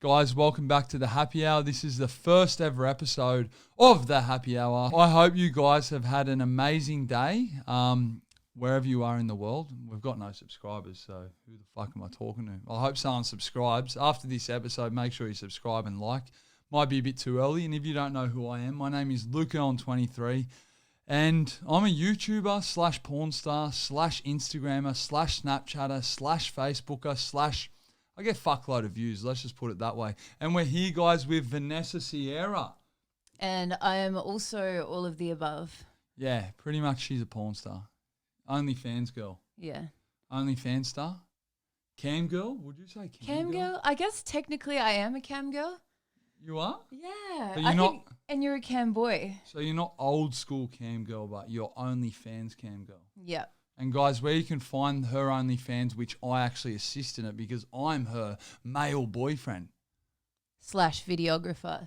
Guys, welcome back to the Happy Hour. This is the first ever episode of the Happy Hour. I hope you guys have had an amazing day, wherever you are in the world. We've got no subscribers, so who the fuck am I talking to? I hope someone subscribes. After this episode, make sure you subscribe and like. Might be a bit too early, and if you don't know who I am, my name is Luca23, and I'm a YouTuber / porn star / Instagrammer / Snapchatter / Facebooker / I get fuckload of views, let's just put it that way. And we're here, guys, with Vanessa Sierra. And I am also all of the above. Yeah, pretty much she's a porn star. OnlyFans girl. Yeah. OnlyFans star. Cam girl? Would you say cam girl? I guess technically I am a cam girl. You are? Yeah. But you're not, and you're a cam boy. So you're not old school cam girl, but you're OnlyFans cam girl. Yeah. And guys, where you can find her OnlyFans, which I actually assist in it because I'm her male boyfriend. / videographer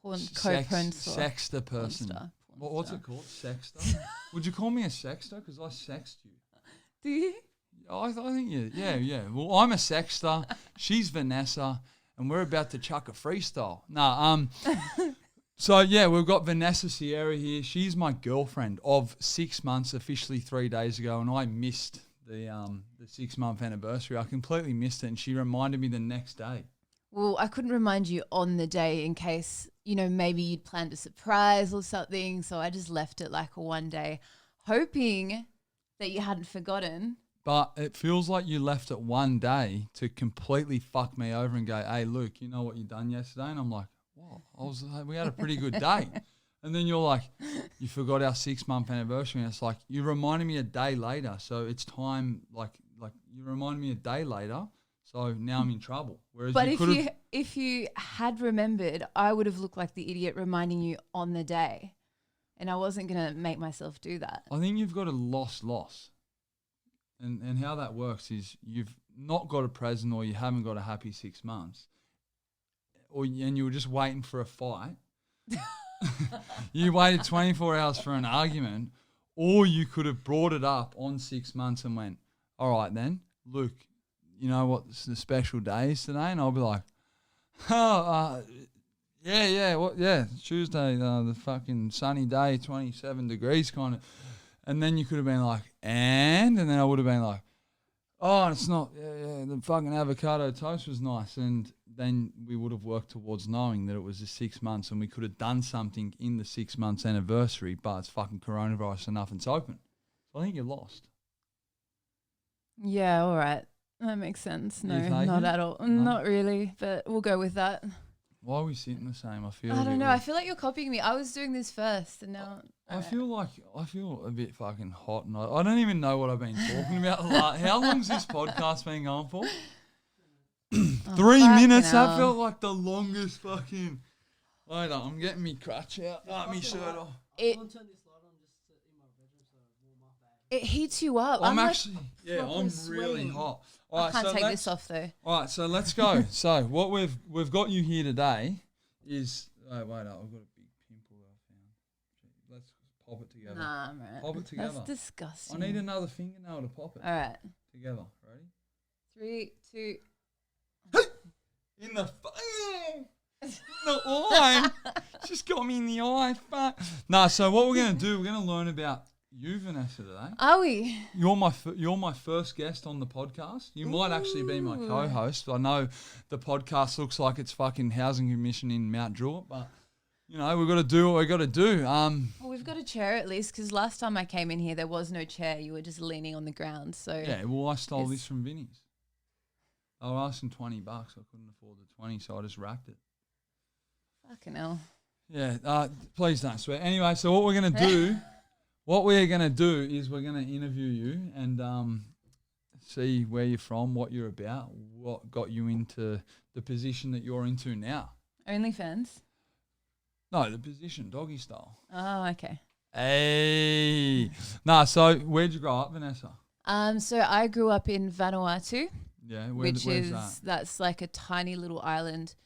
/ porn sexter person. What's it called? Sexter? Would you call me a sexter? Because I sext you. Do you? I think you. Yeah. Well, I'm a sexter. She's Vanessa, and we're about to chuck a freestyle. So, yeah, we've got Vanessa Sierra here. She's my girlfriend of 6 months, officially 3 days ago, and I missed the 6-month anniversary. I completely missed it, and she reminded me the next day. Well, I couldn't remind you on the day in case, maybe you'd planned a surprise or something, so I just left it like one day, hoping that you hadn't forgotten. But it feels like you left it one day to completely fuck me over and go, hey, Luke, you know what you done yesterday? And I'm like, wow, we had a pretty good day. And then you're like, you forgot our 6-month anniversary. And it's like, you reminded me a day later. So it's time, like you reminded me a day later. So now I'm in trouble. Whereas but if you had remembered, I would have looked like the idiot reminding you on the day. And I wasn't going to make myself do that. I think you've got a loss. And how that works is you've not got a present or you haven't got a happy 6 months. And you were just waiting for a fight. You waited 24 hours for an argument, or you could have brought it up on 6 months and went, all right then, Luke, you know what the special day is today? And I'll be like, Tuesday, the fucking sunny day, 27 degrees kind of. And then you could have been like, and then I would have been like, oh, it's not, the fucking avocado toast was nice. And then we would have worked towards knowing that it was the 6 months and we could have done something in the 6 months anniversary, but it's fucking coronavirus and nothing's open. So I think you lost. Yeah, all right. That makes sense. No, not at all. No. Not really, but we'll go with that. Why are we sitting the same? I don't know. I feel like you're copying me. I was doing this first and now... I feel a bit fucking hot and I don't even know what I've been talking about. How long's this podcast been going for? 3 minutes. That felt like the longest fucking... Wait on, I'm getting me crutch out. Me shirt off. It heats you up. I'm really hot. All right, I can't take this off though. All right, so let's go. So what we've got you here today is... Oh, wait up, I've got a big pimple I found. Let's pop it together. Nah, man. Pop it together. That's disgusting. I need another fingernail to pop it. All right. Together. Ready? 3, 2... In the eye. Just got me in the eye. Fuck. Nah, so what we're going to do, we're going to learn about you, Vanessa, today. Are we? You're my first guest on the podcast. You might actually be my co-host. I know the podcast looks like it's fucking housing commission in Mount Druitt, but, we've got to do what we've got to do. Well, we've got a chair at least because last time I came in here, there was no chair. You were just leaning on the ground. So yeah, well, I stole this from Vinny's. I was asking $20. I couldn't afford the 20, so I just wrapped it. Fucking hell. Yeah, please don't swear. Anyway, so what we're going to do... What we're going to do is we're going to interview you and see where you're from, what you're about, what got you into the position that you're into now. OnlyFans? No, the position, doggy style. Oh, okay. Hey. So where'd you grow up, Vanessa? So I grew up in Vanuatu. Yeah, where's that? That's like a tiny little island,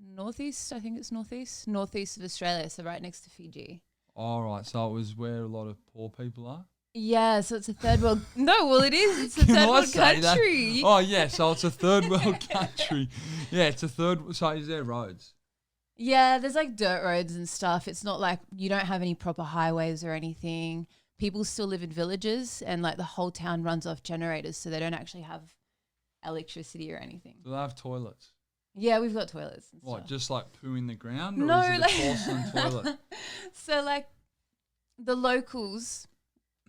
northeast of Australia, so right next to Fiji. All right, so it was where a lot of poor people are? Yeah, so it's a third world. No, well, it is. It's a Can third I world say that? country. Oh, yeah, so it's a third world country. Yeah, it's a third. So is there roads? Yeah, there's like dirt roads and stuff. It's not like you don't have any proper highways or anything. People still live in villages, and like the whole town runs off generators, so they don't actually have electricity or anything. Do they have toilets? Yeah, we've got toilets and What, stuff. just like poo in the ground? Or No, is it like a porcelain toilet? So like the locals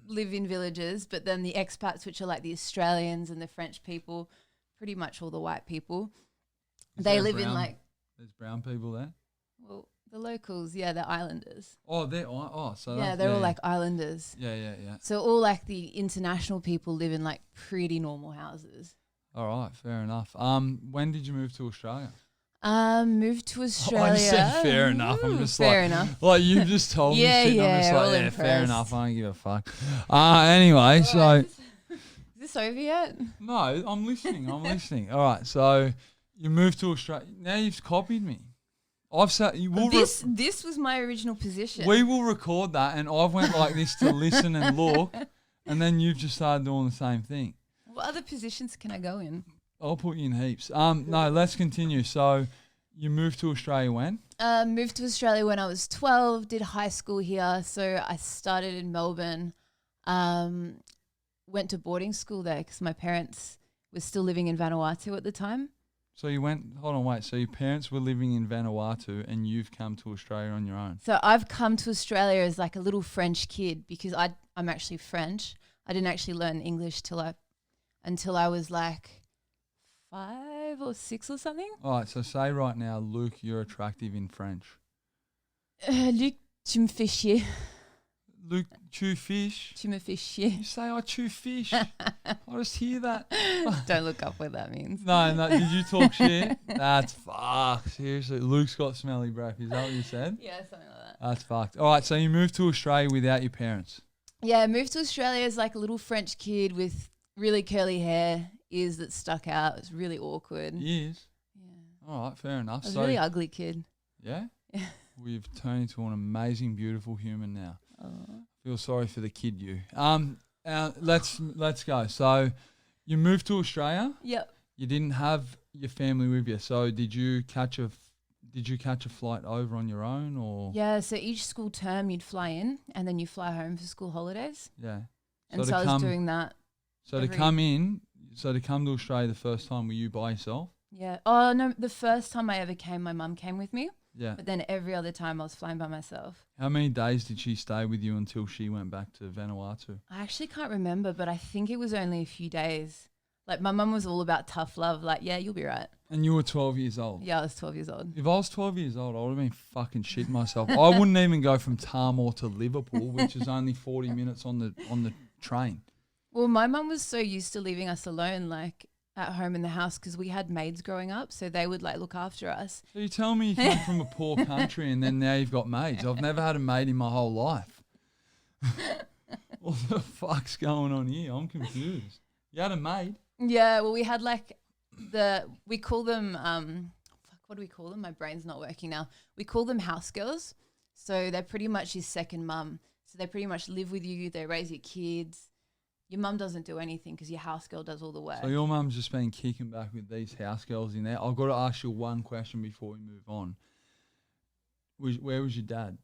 live in villages, but then the expats, which are like the Australians and the French people, pretty much all the white people, Is they there live in brown- like, There's brown people there? well, the locals, yeah, they're islanders. Oh, so Yeah, that's- they're all like islanders. Yeah. So all like the international people live in like pretty normal houses. All right, fair enough. When did you move to Australia? Moved to Australia. I just said fair enough. I'm just fair like, enough. like you just told me Yeah, shit. And I'm just yeah, like, all yeah, fair impressed. enough. I don't give a fuck. Anyway, so Alright, is this over yet? no, I'm listening. All right, so you moved to Australia. Now you've copied me. I've said you will. This was my original position. We will record that, and I've went like this to listen and look, and then you've just started doing the same thing. What other positions can I go in? I'll put you in heaps. No, let's continue. So you moved to Australia when? Moved to Australia when I was 12, did high school here. So I started in Melbourne, went to boarding school there because my parents were still living in Vanuatu at the time. So you went, hold on, wait. So your parents were living in Vanuatu and you've come to Australia on your own? So I've come to Australia as like a little French kid because I'm actually French. I didn't actually learn English until I was like 5 or 6 or something. All right, so say right now, Luke, you're attractive in French. Luc, tu me fais chier. Luke, chew fish. Tu me fais chier. You say I chew fish. I just hear that. Don't look up what that means. No, did you talk shit? That's fucked. Seriously, Luke's got smelly breath. Is that what you said? Yeah, something like that. That's fucked. All right, so you moved to Australia without your parents. Yeah, I moved to Australia as like a little French kid with really curly hair, ears that stuck out. It was really awkward. Years. Yeah. All right, fair enough. I was a really ugly kid. Yeah? Yeah. We've turned into an amazing, beautiful human now. Oh. Feel sorry for the kid you. Let's go. So you moved to Australia. Yep. You didn't have your family with you. So did you catch a flight over on your own or? Yeah, so each school term you'd fly in and then you fly home for school holidays. Yeah. And so I was doing that. So to come to Australia the first time, were you by yourself? Yeah. Oh, no, the first time I ever came, my mum came with me. Yeah. But then every other time I was flying by myself. How many days did she stay with you until she went back to Vanuatu? I actually can't remember, but I think it was only a few days. Like my mum was all about tough love. Like, yeah, you'll be right. And you were 12 years old? Yeah, I was 12 years old. If I was 12 years old, I would have been fucking shitting myself. I wouldn't even go from Tamworth to Liverpool, which is only 40 minutes on the train. Well, my mum was so used to leaving us alone, like at home in the house, because we had maids growing up, so they would like look after us. So you tell me you come from a poor country and then now you've got maids. I've never had a maid in my whole life. What the fuck's going on here? I'm confused. You had a maid? Yeah, well, we had like we call them, what do we call them? My brain's not working now. We call them house girls. So they're pretty much your second mum. So they pretty much live with you. They raise your kids. Your mum doesn't do anything because your house girl does all the work. So your mum's just been kicking back with these house girls in there. I've got to ask you one question before we move on. Where was your dad?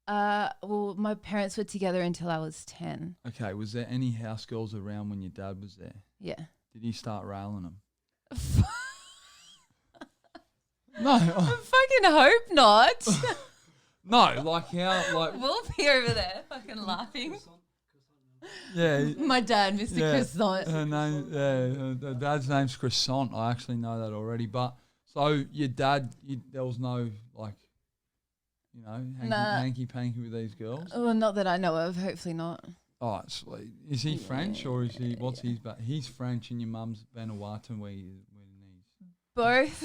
Well, my parents were together until I was 10. Okay, was there any house girls around when your dad was there? Yeah. Did he start railing them? I fucking hope not. No, like how, like... Wolf here over there fucking laughing. Yeah. My dad, Mr. Croissant. Her name, her dad's name's Croissant. I actually know that already. But, so your dad, there was no, like, you know, hanky-panky with these girls? Oh, not that I know of. Hopefully not. Oh, sweet. Is he French or is he, what's his back? He's French and your mum's Vanuatu where he's. Both.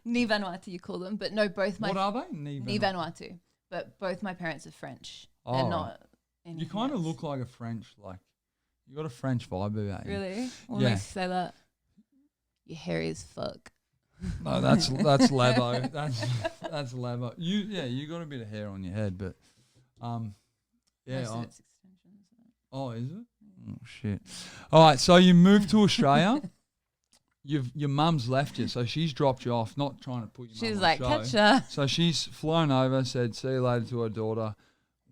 Ni Vanuatu, you call them. But no, both my... What are they? Ni Vanuatu. But both my parents are French. Oh, They're not... You kind of look like a French, like, you got a French vibe about you. Really? What Yeah. makes you say that? You're hairy as fuck. No, that's Labo. That's Labo. You got a bit of hair on your head, but Yeah. Most of it's extensions. Oh, is it? Oh, shit. All right, so you moved to Australia. Your mum's left you, so she's dropped you off, not trying to put your She mum was on like, show. catch her. So she's flown over, said, see you later to her daughter.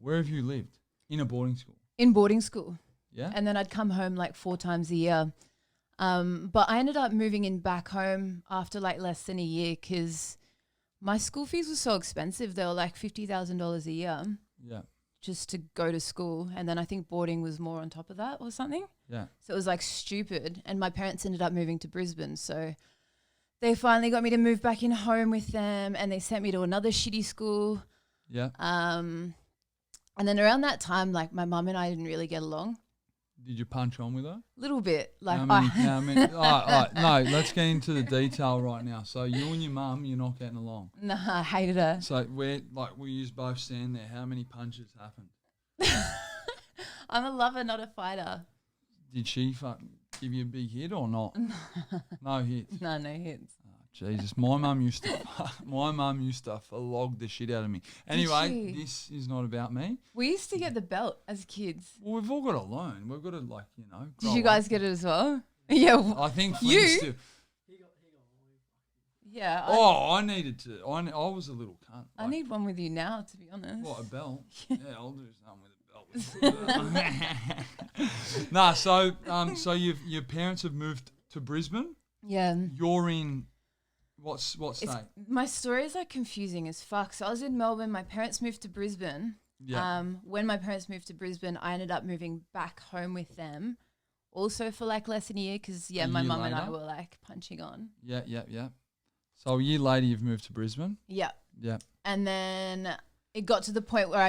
Where have you lived? In a boarding school? In boarding school. Yeah? And then I'd come home like 4 times a year. But I ended up moving in back home after like less than a year because my school fees were so expensive. They were like $50,000 a year Yeah. just to go to school. And then I think boarding was more on top of that or something. Yeah. So it was like stupid. And my parents ended up moving to Brisbane. So they finally got me to move back in home with them and they sent me to another shitty school. Yeah. And then around that time, like my mum and I didn't really get along. Did you punch on with her? Little bit. Like How many? All right, no, let's get into the detail right now. So you and your mum, you're not getting along. Nah, I hated her. So we used both stand there. How many punches happened? I'm a lover, not a fighter. Did she give you a big hit or not? No hits. No hits. Jesus, my mum used to flog the shit out of me. Anyway, this is not about me. We used to get the belt as kids. Well, we've all got to learn. We've got to Did you guys get it as well? Yeah. I think you. Still, yeah. I needed to. I was a little cunt. I need one with you now, to be honest. What, a belt? Yeah, I'll do something with a belt. Nah, so your parents have moved to Brisbane. Yeah. You're in. What state? My story is like confusing as fuck. So I was in Melbourne. My parents moved to Brisbane. Yeah. When my parents moved to Brisbane, I ended up moving back home with them, also for like less than a year because my mum and I were like punching on. Yeah. So a year later, you've moved to Brisbane. Yeah. Yeah. And then it got to the point where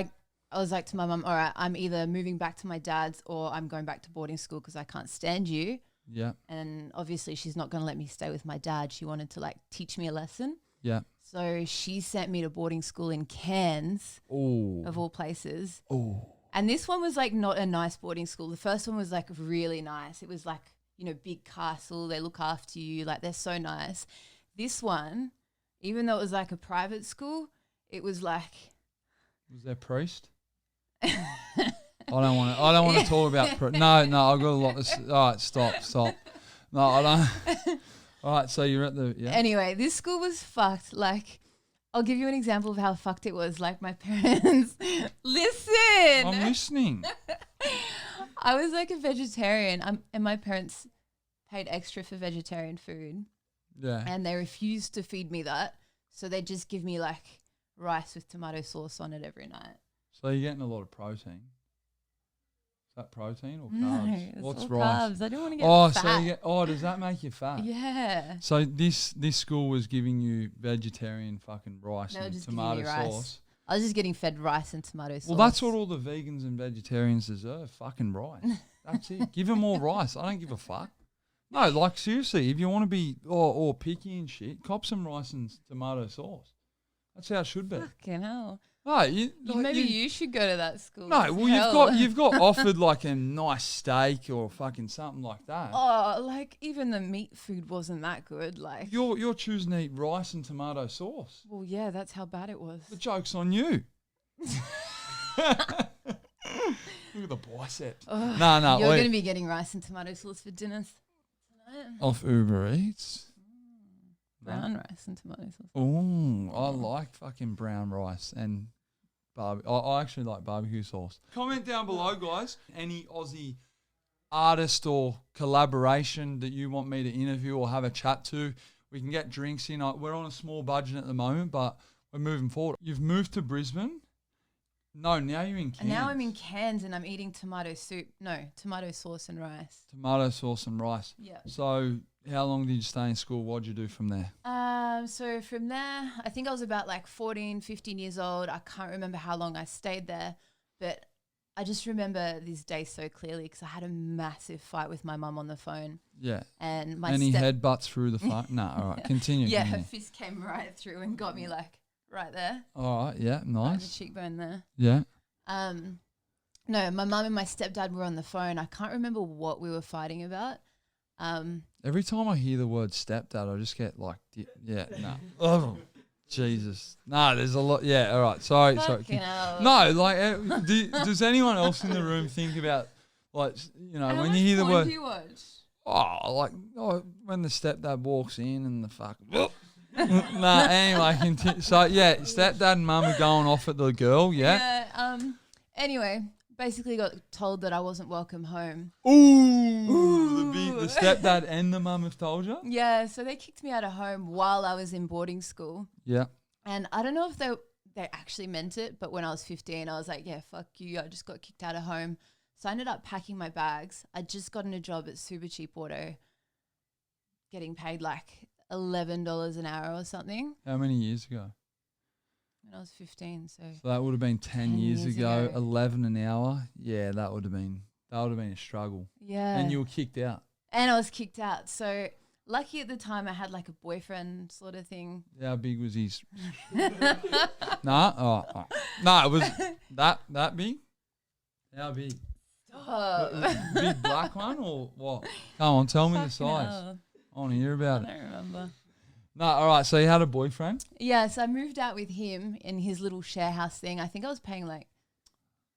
I was like to my mum, all right, I'm either moving back to my dad's or I'm going back to boarding school because I can't stand you. Yeah. And obviously she's not going to let me stay with my dad. She wanted to like teach me a lesson. Yeah. So she sent me to boarding school in Cairns, of all places. Oh. And this one was like not a nice boarding school. The first one was like really nice. It was like, big castle. They look after you. Like they're so nice. This one, even though it was like a private school, it was like. Was there a priest? I don't want to talk about. No, I've got a lot. All right, stop. No, I don't. All right, so you're at the. Yeah. Anyway, this school was fucked. Like, I'll give you an example of how fucked it was. Like, my parents. Listen. I'm listening. I was like a vegetarian, and my parents paid extra for vegetarian food. Yeah. And they refused to feed me that, so they just give me like rice with tomato sauce on it every night. So you're getting a lot of protein. Is that protein or carbs? No, What's all rice? carbs. I don't want to get fat. Does that make you fat? Yeah. So this school was giving you vegetarian fucking rice and tomato sauce. I was just getting fed rice and tomato sauce. Well, that's what all the vegans and vegetarians deserve, fucking rice. That's it. Give them more rice. I don't give a fuck. No, like seriously, if you want to be or picky and shit, cop some rice and tomato sauce. That's how it should be. Fucking hell. No, maybe you should go to that school. No, well you've got offered like a nice steak or fucking something like that. Oh, like even the meat food wasn't that good. Like you're choosing to eat rice and tomato sauce. Well, yeah, that's how bad it was. The joke's on you. Look at the biceps. Oh, no. You're going to be getting rice and tomato sauce for dinner tonight. Off Uber Eats. Brown rice and tomato sauce. Oh, I like fucking brown rice and I actually like barbecue sauce. Comment down below, guys. Any Aussie artist or collaboration that you want me to interview or have a chat to. We can get drinks in. We're on a small budget at the moment, but we're moving forward. You've moved to Brisbane? No, now you're in Cairns. And now I'm in Cairns and I'm eating tomato sauce and rice. Tomato sauce and rice. Yeah. So how long did you stay in school? What did you do from there? So from there, I think I was about like 14, 15 years old. I can't remember how long I stayed there, but I just remember this day so clearly because I had a massive fight with my mum on the phone. Yeah. And Any headbutts through the phone? No, all right, continue. Yeah, continue. her fist came right through and got me like right there. All right, yeah, Right nice. the cheekbone there. Yeah. No, my mum and my stepdad were on the phone. I can't remember what we were fighting about. Every time I hear the word stepdad, I just get like, no. Oh, Jesus. No, there's a lot. Yeah, all right. Sorry. Fucking hell. No, like, does anyone else in the room think about, like, you know, How when much you hear the porn word, do you watch? when the stepdad walks in and the fuck. Nah, anyway, so yeah, stepdad and mum are going off at the girl, yeah? Yeah. Anyway, basically got told that I wasn't welcome home. Ooh. The stepdad and the mum have told you? Yeah, so they kicked me out of home while I was in boarding school. Yeah. And I don't know if they actually meant it, but when I was 15, I was like, yeah, fuck you. I just got kicked out of home. So I ended up packing my bags. I just gotten a job at Super Cheap Auto, getting paid like $11 an hour or something. How many years ago? When I was 15, so that would have been 10 years ago, ago. 11 an hour. Yeah, that would have been a struggle. yeah. And you were kicked out. And I was kicked out. So lucky at the time I had like a boyfriend sort of thing. How big was his? Nah. Oh. No, it was that big. How big? Stop. Big black one or what? Come on, tell me the Fucking size. hell. I want to hear about I it. don't remember. No, all right. So you had a boyfriend? Yeah, so I moved out with him in his little share house thing. I think I was paying like,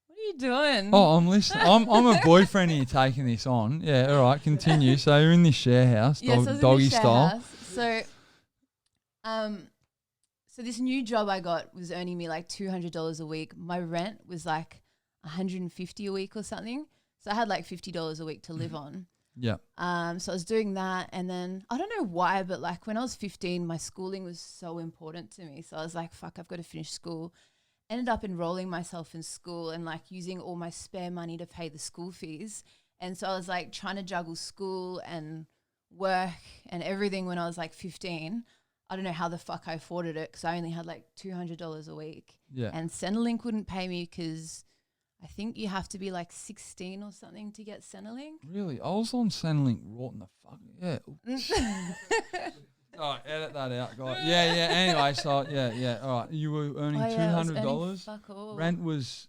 what are you doing? Oh, I'm listening. I'm a boyfriend here taking this on. Yeah, all right. Continue. So you're in this share house, Yeah, so I was in doggy this share style. house. So this new job I got was earning me like $200 a week. My rent was like $150 a week or something. So I had like $50 a week to live on. Yeah. So I was doing that, and then I don't know why, but like when I was 15, my schooling was so important to me. So I was like, fuck, I've got to finish school. Ended up enrolling myself in school and like using all my spare money to pay the school fees. And so I was like trying to juggle school and work and everything when I was like 15. I don't know how the fuck I afforded it because I only had like $200 a week. Yeah. And Centrelink wouldn't pay me because I think you have to be like 16 or something to get Centrelink. Really? I was on Centrelink rotting the fuck. Yeah. All right, edit that out, guys. Yeah. Anyway, so yeah. All right, you were earning I was earning $200. fuck all. Rent was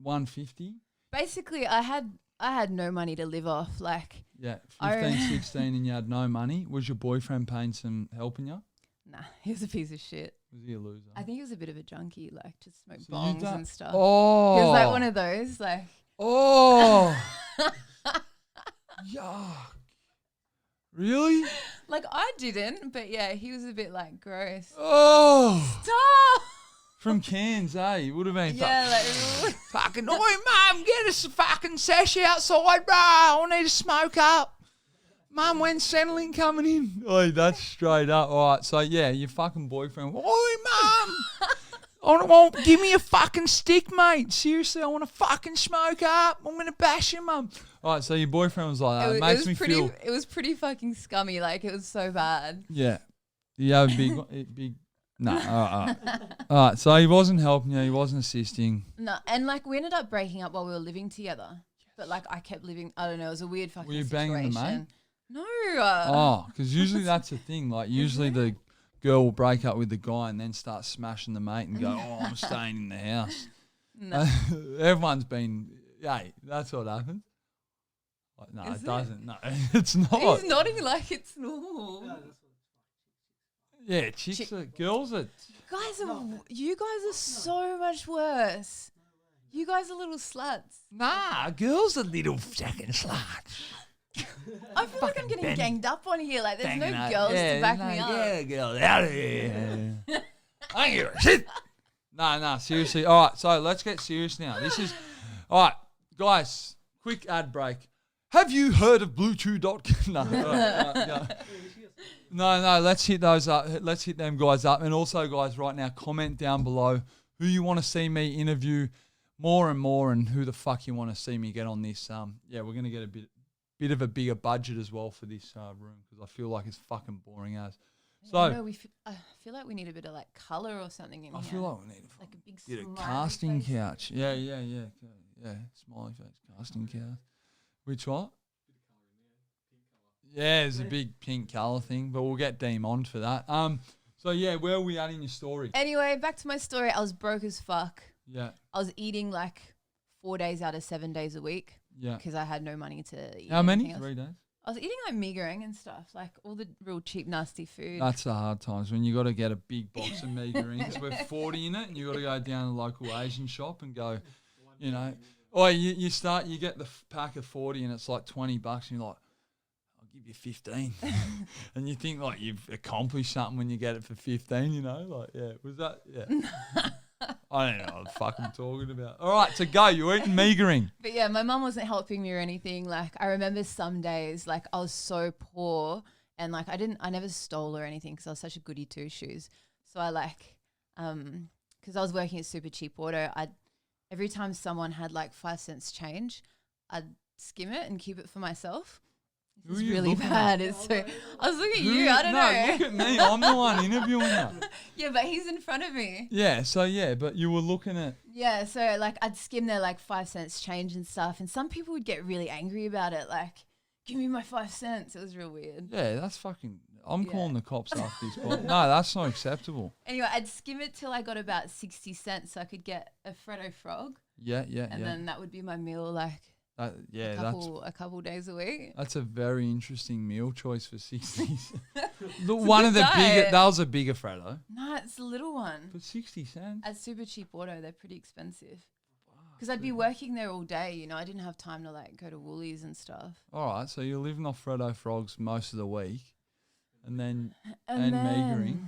$150. Basically, I had no money to live off. Like, Yeah, I 15, 16, and you had no money. Was your boyfriend paying some helping you? nah, he was a piece of shit. Was he a loser? I think he was a bit of a junkie, like just smoke So you bongs don't- and stuff. Oh. He was like one of those, like. Oh. Yuck. Really? Like I didn't, but yeah, he was a bit like gross. Oh. Stop! From Cairns, eh? It would have been Yeah, like fucking, oi, mum, get us a fucking sash outside, bro. I need to smoke up. Mum, when's Centrelink coming in? Oi, that's straight up. All right, so yeah, your fucking boyfriend. Oi, mum. Give me a fucking stick, mate. Seriously, I want to fucking smoke up. I'm going to bash him, mum. All right, so your boyfriend was like that. It makes me feel. It was pretty fucking scummy. Like it was so bad. Yeah. You have a big. No, all right. All right, so he wasn't helping you. He wasn't assisting. No, and like we ended up breaking up while we were living together. But like I kept living. I don't know. It was a weird fucking Were you situation. banging the mate? No. Oh, because usually that's the thing. Like usually the girl will break up with the guy and then start smashing the mate and go, "Oh, I'm staying in the house." No. Everyone's been. Hey, that's what happens. Like, no, Is it it? doesn't. No, it's not. He's nodding like it's normal. Yeah, chicks are girls are. You guys are so much worse. You guys are little sluts. Nah, girls are little fucking sluts. I feel like I'm getting ganged up on here. Like there's no Banging out. girls to back me up. Yeah, girls out of here. I ain't give a shit. No, seriously. All right, so let's get serious now. This is all right, guys. Quick ad break. Have you heard of Bluetooth.com? No, all right, go. No. Let's hit those up. Let's hit them guys up. And also, guys, right now, comment down below who you want to see me interview more, and who the fuck you want to see me get on this. Yeah, we're gonna get a bit of a bigger budget as well for this room because I feel like it's fucking boring as. So I feel like we need a bit of like color or something in I here. feel like we need like a big bit of smiley casting face. couch. Yeah. Smiley face casting couch. Which what? Yeah, there's a big pink colour thing, but we'll get Deem on for that. So yeah, where are we at in your story? Anyway, back to my story. I was broke as fuck. Yeah. I was eating like 4 days out of 7 days a week Yeah. because I had no money to eat. How many? anything else. 3 days. I was eating like mee goreng and stuff, like all the real cheap, nasty food. That's the hard times when you got to get a big box of mee gorengs with 40 in it, and you got to go down to the local Asian shop and go, you know, or you get the pack of 40 and it's like $20, and you're like, I'll give you 15, and you think like you've accomplished something when you get it for 15. You know, like was that I don't know what the fuck I'm talking about. All right, to go. You're eating mee goreng. But yeah, my mum wasn't helping me or anything. Like I remember some days, like I was so poor, and like I never stole or anything because I was such a goody two shoes. So I because I was working at Super Cheap Auto, every time someone had like 5 cents change, I'd skim it and keep it for myself. This is really bad. I was looking at you. I don't know. No, look at me. I'm the one interviewing you. Yeah, but he's in front of me. Yeah, so but you were looking at. Yeah, so like I'd skim their like 5 cents change and stuff, and some people would get really angry about it. Like, give me my 5 cents. It was real weird. Yeah, that's fucking. I'm calling the cops after this point. No, that's not acceptable. Anyway, I'd skim it till I got about 60 cents, so I could get a Freddo frog. Yeah. And then that would be my meal, like. A couple days a week. That's a very interesting meal choice for 60s. One of the bigger, that was a bigger Freddo. No, it's a little one. For 60 cents? At Super Cheap Auto, they're pretty expensive. Because I'd be working there all day, you know, I didn't have time to like go to Woolies and stuff. All right, so you're living off Freddo frogs most of the week, and then mee goreng.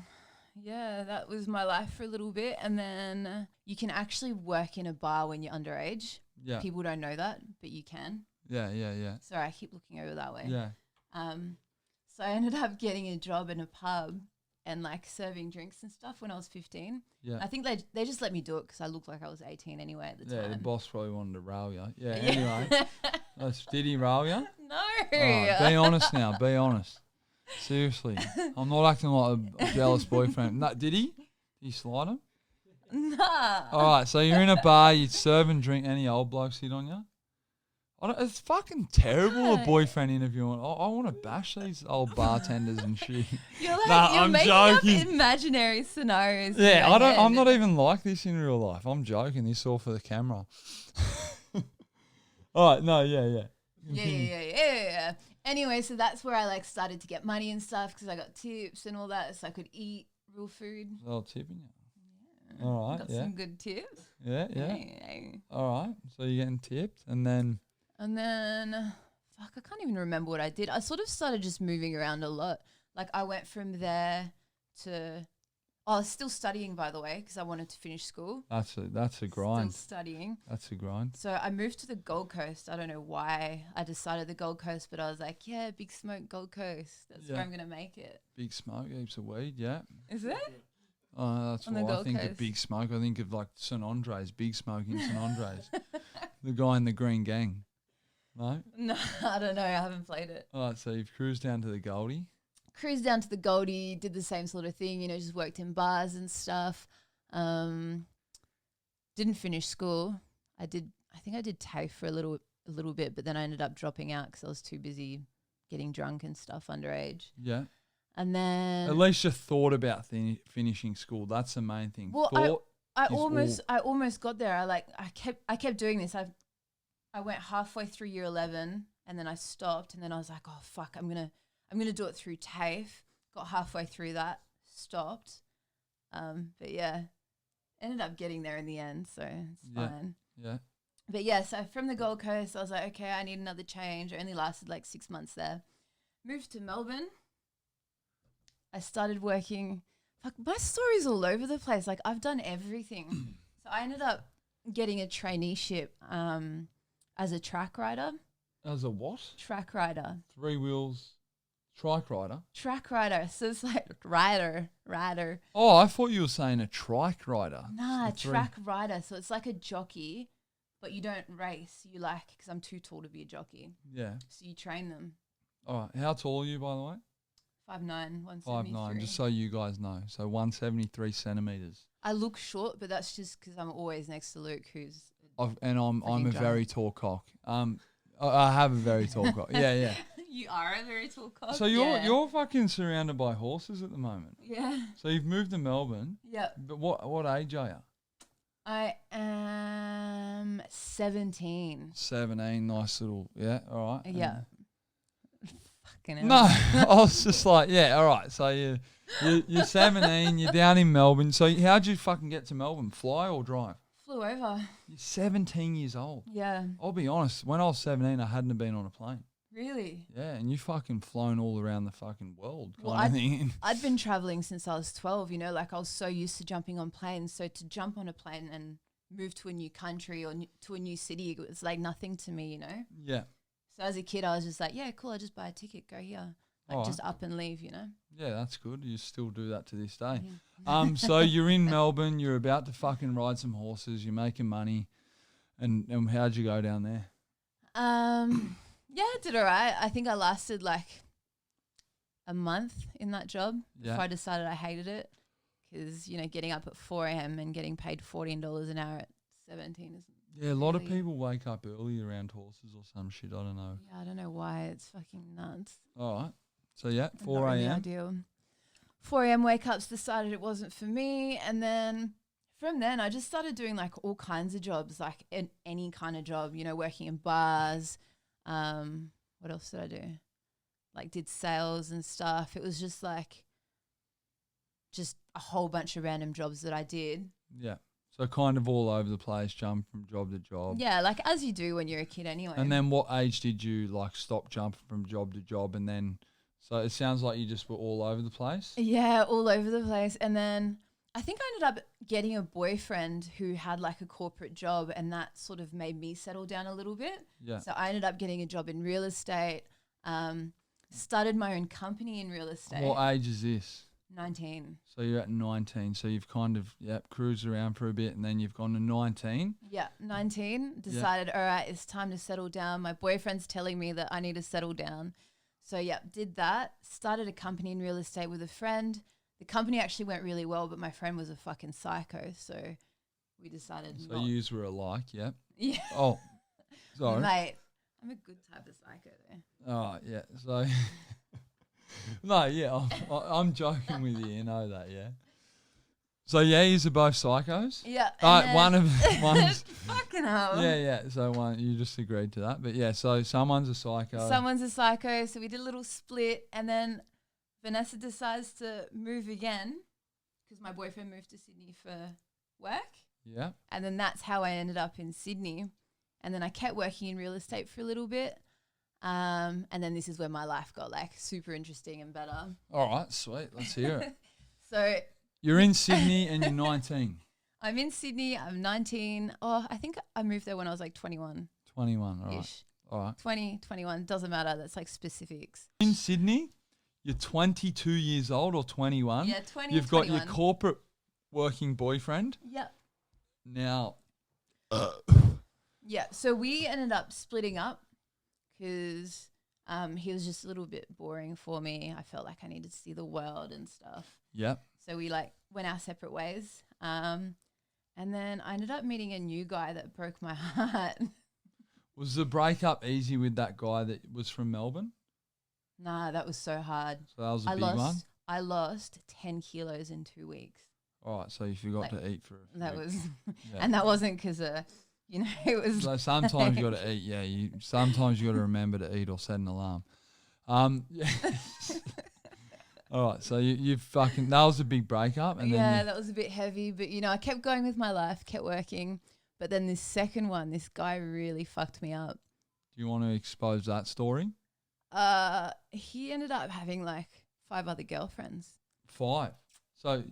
Yeah, that was my life for a little bit, and then you can actually work in a bar when you're underage. Yeah. People don't know that, but you can. Yeah. Sorry, I keep looking over that way. Yeah. So I ended up getting a job in a pub and like serving drinks and stuff when I was 15. Yeah. I think they just let me do it because I looked like I was 18 anyway at the time. Yeah, the boss probably wanted to rail you. Yeah, anyway. Did he rail you? No. Right, be honest now. Be honest. Seriously. I'm not acting like a jealous boyfriend. No, did he? Did he slide him? Nah. All right, so you're in a bar, you serve and drink. Any old blokes hit on you? It's fucking terrible, a boyfriend interviewing. I want to bash these old bartenders and shit. You're like, you're making joking. Up imaginary scenarios. Yeah, I'm not even like this in real life. I'm joking. This all for the camera. All right, no, yeah. Yeah. Anyway, so that's where I like started to get money and stuff because I got tips and all that, so I could eat real food. They're tipping you. Yeah. All right, got some good tips. Yeah. All right, so you're getting tipped, and then fuck, I can't even remember what I did. I sort of started just moving around a lot. Like I went from there to. I was still studying, by the way, because I wanted to finish school. That's a grind. Still studying. That's a grind. So I moved to the Gold Coast. I don't know why I decided the Gold Coast, but I was like, yeah, Big Smoke, Gold Coast. That's where I'm going to make it. Big Smoke, heaps of weed, yeah. Is it? That's why I think of Big Smoke. I think of like St. Andre's, Big Smoke in St. Andre's. The guy in the Green Gang. No? No, I don't know. I haven't played it. All right, so you've cruised down to the Goldie. Cruised down to the Goldie, did the same sort of thing, you know, just worked in bars and stuff. Didn't finish school. I think I did TAFE for a little bit, but then I ended up dropping out because I was too busy getting drunk and stuff underage. Yeah. And then at least you thought about finishing school. That's the main thing. Well, I almost got there. I kept doing this. I went halfway through year 11 and then I stopped and then I was like, oh fuck, I'm gonna do it through TAFE. Got halfway through that, stopped. But yeah, ended up getting there in the end, so it's fine. Yeah. But yeah, so from the Gold Coast, I was like, okay, I need another change. I only lasted like 6 months there. Moved to Melbourne. I started working. Fuck, my story's all over the place. Like I've done everything. So I ended up getting a traineeship as a track rider. As a what? Track rider. 3 wheels. Trike rider? Track rider. So it's like rider. Oh, I thought you were saying a trike rider. Nah, track rider. So it's like a jockey, but you don't race. You like, because I'm too tall to be a jockey. Yeah. So you train them. All right. How tall are you, by the way? 5'9", 173. 5'9", just so you guys know. So 173 centimetres. I look short, but that's just because I'm always next to Luke, who's I'm a very tall cock. I have a very tall cock. Yeah. You are a very tall cock. So you're fucking surrounded by horses at the moment. Yeah. So you've moved to Melbourne. Yeah. But what age are you? I am 17. 17, nice little, yeah, all right. Yeah. fucking hell. No, I was just like, yeah, all right. So you're 17, you're down in Melbourne. So how'd you fucking get to Melbourne? Fly or drive? Flew over. You're 17 years old. Yeah. I'll be honest, when I was 17, I hadn't been on a plane. Really? Yeah, and you fucking flown all around the fucking world Well, kind of thing. I'd been traveling since I was 12, you know, like I was so used to jumping on planes. So to jump on a plane and move to a new country or to a new city, it was like nothing to me, you know? Yeah. So as a kid, I was just like, yeah, cool, I'll just buy a ticket, go here. Like just up and leave, you know? Yeah, that's good. You still do that to this day. Yeah. So you're in Melbourne, you're about to fucking ride some horses, you're making money. And how'd you go down there? Yeah, I did all right. I think I lasted like a month in that job before I decided I hated it because, you know, getting up at 4 a.m. and getting paid $14 an hour at 17 isn't. Yeah, a lot of people wake up early around horses or some shit. I don't know. Yeah, I don't know why. It's fucking nuts. All right. So, yeah, 4 Not really a.m. ideal. 4 a.m. wake ups, decided it wasn't for me. And then from then, I just started doing like all kinds of jobs, like in any kind of job, you know, working in bars. What else did I do? Like did sales and stuff. It was just like just a whole bunch of random jobs that I did. Yeah. So kind of all over the place, jump from job to job. Yeah, like as you do when you're a kid anyway. And then what age did you like stop jumping from job to job? And then, so it sounds like you just were all over the place. Yeah, all over the place. And then I think I ended up getting a boyfriend who had like a corporate job, and that sort of made me settle down a little bit. Yeah. So I ended up getting a job in real estate, started my own company in real estate. What age is this? 19. So you're at 19. So you've kind of cruised around for a bit, and then you've gone to 19. Yeah, 19. Decided, all right, it's time to settle down. My boyfriend's telling me that I need to settle down. So yeah, did that. Started a company in real estate with a friend. The company actually went really well, but my friend was a fucking psycho, so we decided. So yous were alike, yeah. Yeah. Oh, sorry, mate. I'm a good type of psycho though. Oh yeah. So no, yeah, I'm joking with you. You know that, yeah. So yeah, yous are both psychos. Yeah. One's fucking hell. Yeah. So one, you just agreed to that, but yeah. So someone's a psycho. Someone's a psycho. So we did a little split, and then Vanessa decides to move again because my boyfriend moved to Sydney for work. Yeah. And then that's how I ended up in Sydney. And then I kept working in real estate for a little bit. And then this is where my life got like super interesting and better. All right, sweet. Let's hear it. So you're in Sydney and you're 19. I'm in Sydney. I'm 19. Oh, I think I moved there when I was like 21. 21, all right. All right. 20, 21. Doesn't matter. That's like specifics. In Sydney, you're 22 years old or 21. Yeah, 20, You've got 21. your corporate working boyfriend. Yep. Now. Yeah, so we ended up splitting up because he was just a little bit boring for me. I felt like I needed to see the world and stuff. Yep. So we like went our separate ways. And then I ended up meeting a new guy that broke my heart. Was the breakup easy with that guy that was from Melbourne? Nah, that was so hard. So that was a big one? I lost 10 kilos in 2 weeks. All right, so you forgot to eat for a that week. was, and that wasn't because you know, it was. So sometimes you got to eat. Yeah, sometimes you got to remember to eat or set an alarm. Yeah. All right, so you fucking that was a big breakup, and then that was a bit heavy, but you know, I kept going with my life, kept working, but then this second one, this guy really fucked me up. Do you want to expose that story? He ended up having like 5 other girlfriends. 5.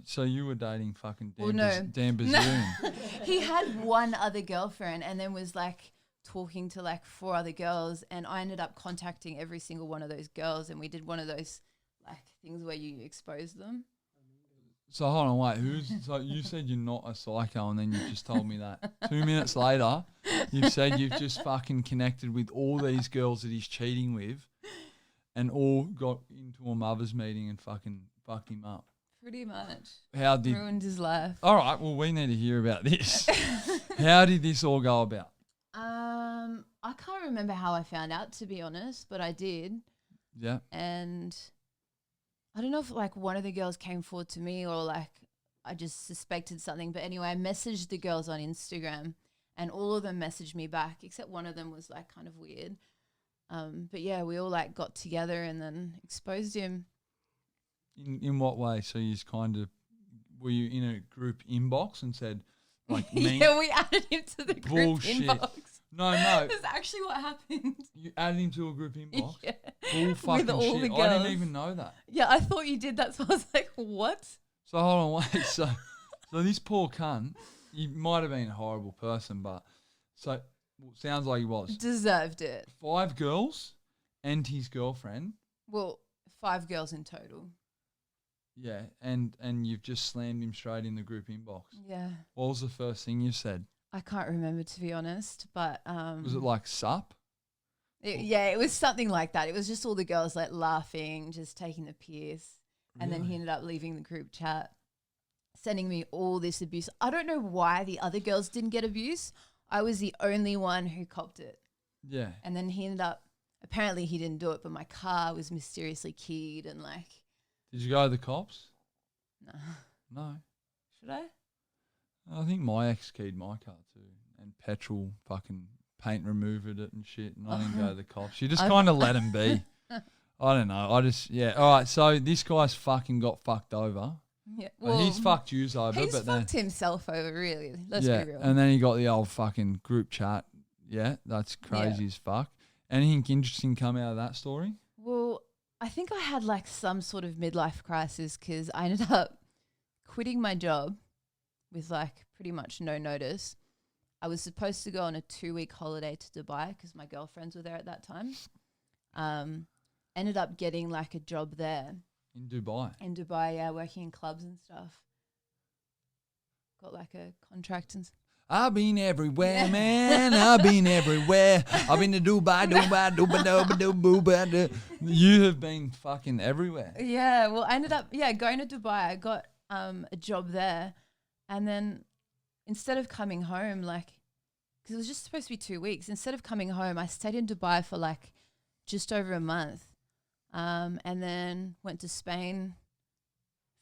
So you were dating fucking Dan No. Bazillion. He had 1 other girlfriend and then was like talking to like 4 other girls, and I ended up contacting every single one of those girls, and we did one of those like things where you expose them. So hold on, wait. So you said you're not a psycho, and then you just told me that 2 minutes later, you've said you've just fucking connected with all these girls that he's cheating with, and all got into a mother's meeting and fucking fucked him up. Pretty much. Ruined his life. All right, well, we need to hear about this. How did this all go about? I can't remember how I found out, to be honest, but I did. Yeah. And I don't know if like one of the girls came forward to me or like I just suspected something. But anyway, I messaged the girls on Instagram and all of them messaged me back, except one of them was like kind of weird. But yeah, we all like got together and then exposed him. In what way? So you just kind of were you in a group inbox and said like me? Yeah, we added him to the group Bullshit. inbox. No. That's actually what happened. You added him to a group inbox? Yeah. Bull fucking all shit. the I didn't girls. even know that. Yeah, I thought you did that, so I was like, what? So hold on, wait. So this poor cunt, he might have been a horrible person, but sounds like he was. Deserved it. 5 girls and his girlfriend. Well, 5 girls in total. Yeah, and you've just slammed him straight in the group inbox. Yeah. What was the first thing you said? I can't remember, to be honest, but Was it like sup? it was something like that. It was just all the girls like laughing, just taking the piss, and then he ended up leaving the group chat, sending me all this abuse. I don't know why the other girls didn't get abuse. I was the only one who copped it. Yeah. And then he ended up, apparently he didn't do it, but my car was mysteriously keyed and like. Did you go to the cops? No. No. Should I? I think my ex keyed my car too, and petrol fucking paint removed it and shit, and I didn't go to the cops. You just kind of let him be. I don't know. All right, so this guy's fucking got fucked over. Yeah. Well, he's fucked yous over. He's but fucked himself over, really. Let's yeah, be real. and then he got the old fucking group chat. Yeah, that's crazy as fuck. Anything interesting come out of that story? Well, I think I had like some sort of midlife crisis because I ended up quitting my job with like pretty much no notice. I was supposed to go on a 2-week holiday to Dubai because my girlfriends were there at that time. Ended up getting like a job there. In Dubai? In Dubai, yeah, working in clubs and stuff. Got like a contract and I've been everywhere, man. I've been everywhere. I've been to Dubai. You have been fucking everywhere. Yeah, well, I ended up, going to Dubai. I got a job there. And then instead of coming home, like, because it was just supposed to be 2 weeks, instead of coming home, I stayed in Dubai for like just over a month. And then went to Spain